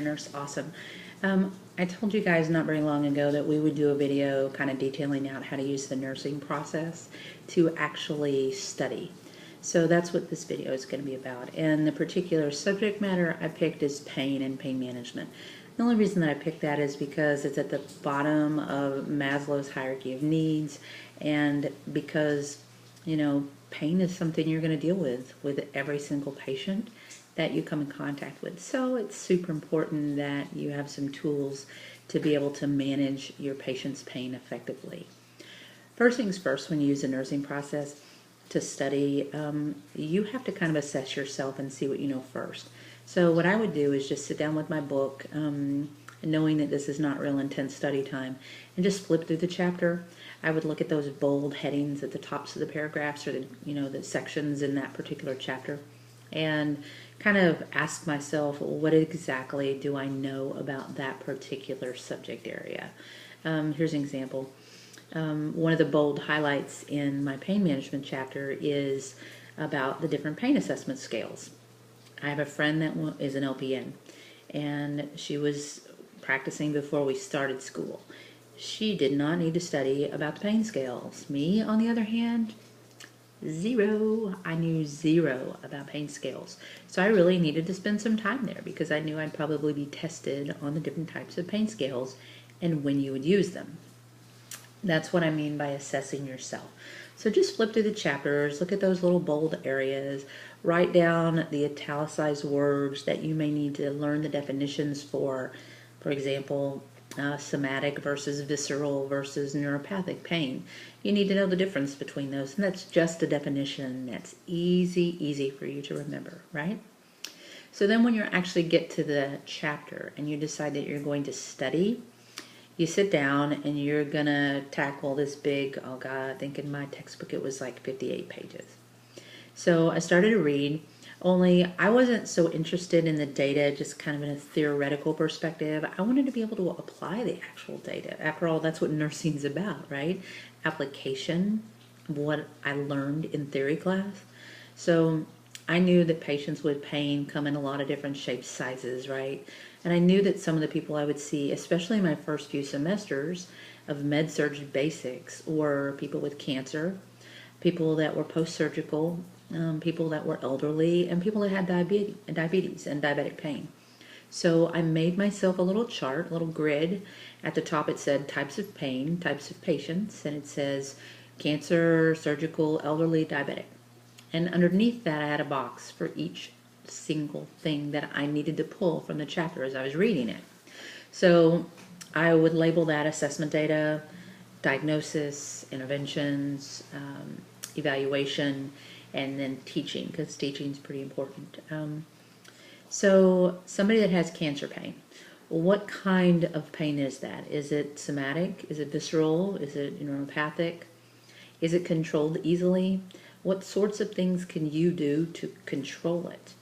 Nurse Awesome. I told you guys not very long ago that we would do a video kind of detailing out how to use the nursing process to actually study. So that's what this video is going to be about. And the particular subject matter I picked is pain and pain management. The only reason that I picked that is because it's at the bottom of Maslow's hierarchy of needs, and because, pain is something you're going to deal with every single patient that you come in contact with. So it's super important that you have some tools to be able to manage your patient's pain effectively. First things first, when you use the nursing process to study, you have to kind of assess yourself and see what you know first. So what I would do is just sit down with my book, knowing that this is not real intense study time, and just flip through the chapter. I would look at those bold headings at the tops of the paragraphs, or the sections in that particular chapter, and kind of ask myself, what exactly do I know about that particular subject area? Here's an example. One of the bold highlights in my pain management chapter is about the different pain assessment scales. I have a friend that is an LPN, and she was practicing before we started school. She did not need to study about the pain scales. Me, on the other hand, zero. I knew zero about pain scales. So I really needed to spend some time there because I knew I'd probably be tested on the different types of pain scales and when you would use them. That's what I mean by assessing yourself. So just flip through the chapters, look at those little bold areas, write down the italicized words that you may need to learn the definitions for. For example, somatic versus visceral versus neuropathic pain. You need to know the difference between those, and that's just a definition that's easy for you to remember, right? So then when you actually get to the chapter and you decide that you're going to study, you sit down and you're gonna tackle this big, oh God, I think in my textbook it was like 58 pages. So I started to read, only I wasn't so interested in the data just kind of in a theoretical perspective. I wanted to be able to apply the actual data. After all, that's what nursing is about, right? Application of what I learned in theory class. So I knew that patients with pain come in a lot of different shapes, sizes, right? And I knew that some of the people I would see, especially in my first few semesters of med-surg basics, were people with cancer, people that were post-surgical, people that were elderly, and people that had diabetes and diabetic pain. So I made myself a little chart, a little grid. At the top it said types of pain, types of patients, and it says cancer, surgical, elderly, diabetic. And underneath that I had a box for each single thing that I needed to pull from the chapter as I was reading it. So I would label that assessment data, diagnosis, interventions, evaluation, and then teaching, because teaching is pretty important. So somebody that has cancer pain, what kind of pain is that? Is it somatic? Is it visceral? Is it neuropathic? Is it controlled easily? What sorts of things can you do to control it?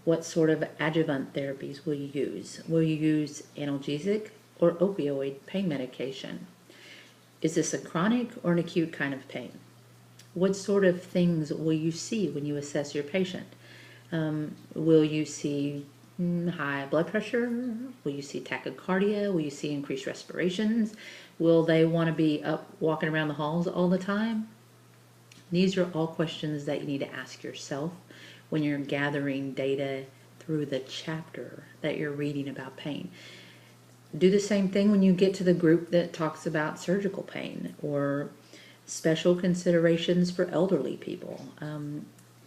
What sort of adjuvant therapies will you use? Will you use analgesic or opioid pain medication? Is this a chronic or an acute kind of pain? What sort of things will you see when you assess your patient? Will you see high blood pressure? Will you see tachycardia? Will you see increased respirations? Will they want to be up walking around the halls all the time? These are all questions that you need to ask yourself when you're gathering data through the chapter that you're reading about pain. Do the same thing when you get to the group that talks about surgical pain or special considerations for elderly people.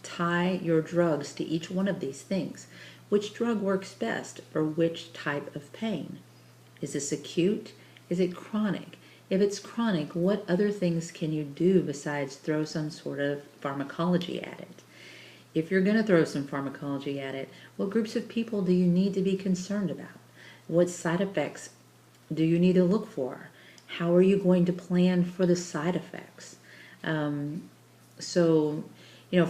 Tie your drugs to each one of these things. Which drug works best for which type of pain? Is this acute? Is it chronic? If it's chronic, what other things can you do besides throw some sort of pharmacology at it? If you're going to throw some pharmacology at it, what groups of people do you need to be concerned about? What side effects do you need to look for? How are you going to plan for the side effects? For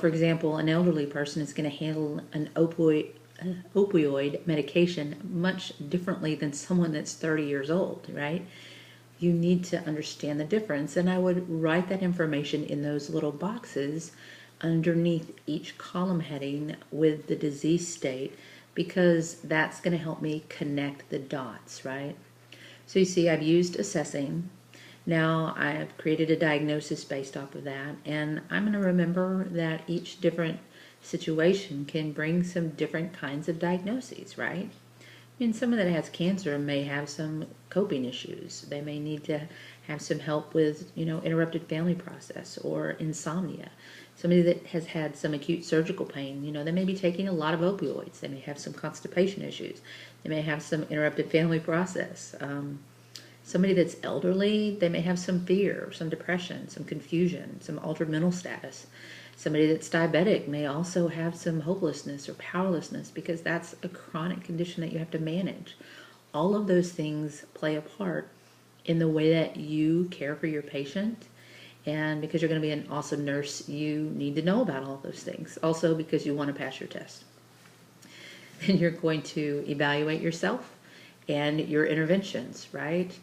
example, an elderly person is going to handle an opioid medication much differently than someone that's 30 years old, right? You need to understand the difference, and I would write that information in those little boxes underneath each column heading with the disease state because that's going to help me connect the dots, right? So you see, I've used assessing. Now I've created a diagnosis based off of that, and I'm going to remember that each different situation can bring some different kinds of diagnoses, right? I mean, someone that has cancer may have some coping issues. They may need to have some help with, interrupted family process or insomnia. Somebody that has had some acute surgical pain, they may be taking a lot of opioids. They may have some constipation issues. They may have some interrupted family process. Somebody that's elderly, they may have some fear, some depression, some confusion, some altered mental status. Somebody that's diabetic may also have some hopelessness or powerlessness because that's a chronic condition that you have to manage. All of those things play a part in the way that you care for your patient. And because you're going to be an awesome nurse, you need to know about all of those things. Also because you want to pass your test. And you're going to evaluate yourself and your interventions, right?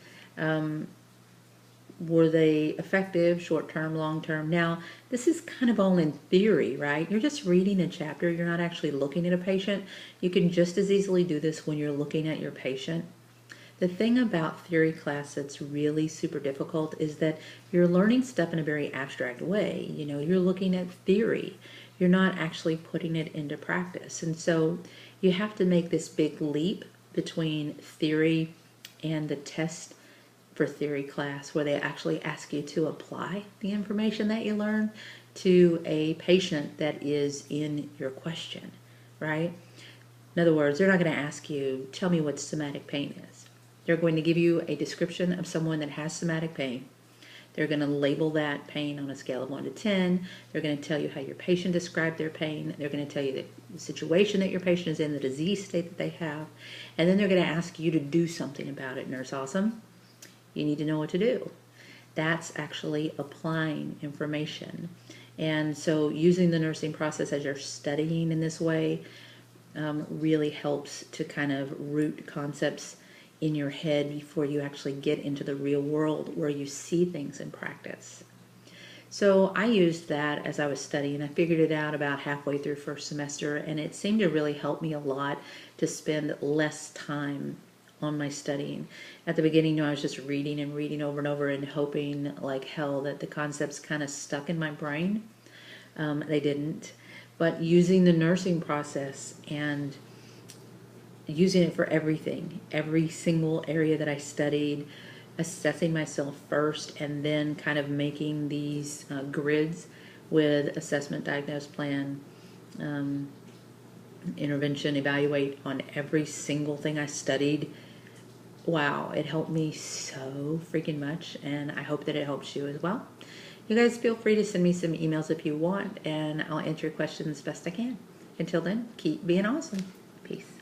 Were they effective, short-term, long-term? Now, this is kind of all in theory, right? You're just reading a chapter. You're not actually looking at a patient. You can just as easily do this when you're looking at your patient. The thing about theory class that's really super difficult is that you're learning stuff in a very abstract way. You're looking at theory. You're not actually putting it into practice. And so you have to make this big leap between theory and the test for theory class, where they actually ask you to apply the information that you learn to a patient that is in your question, right? In other words, they're not going to ask you, tell me what somatic pain is. They're going to give you a description of someone that has somatic pain. They're going to label that pain on a scale of 1 to 10. They're going to tell you how your patient described their pain. They're going to tell you the situation that your patient is in, the disease state that they have. And then they're going to ask you to do something about it. Nurse Awesome, you need to know what to do. That's actually applying information. And so using the nursing process as you're studying in this way really helps to kind of root concepts in your head before you actually get into the real world where you see things in practice. So I used that as I was studying. I figured it out about halfway through first semester, and it seemed to really help me a lot to spend less time on my studying. At the beginning, I was just reading and reading over and over and hoping like hell that the concepts kind of stuck in my brain. They didn't. But using the nursing process and using it for everything, every single area that I studied, assessing myself first, and then kind of making these grids with assessment, diagnose, plan, intervention, evaluate on every single thing I studied. Wow, it helped me so freaking much, and I hope that it helps you as well. You guys feel free to send me some emails if you want, and I'll answer your questions best I can. Until then, keep being awesome. Peace.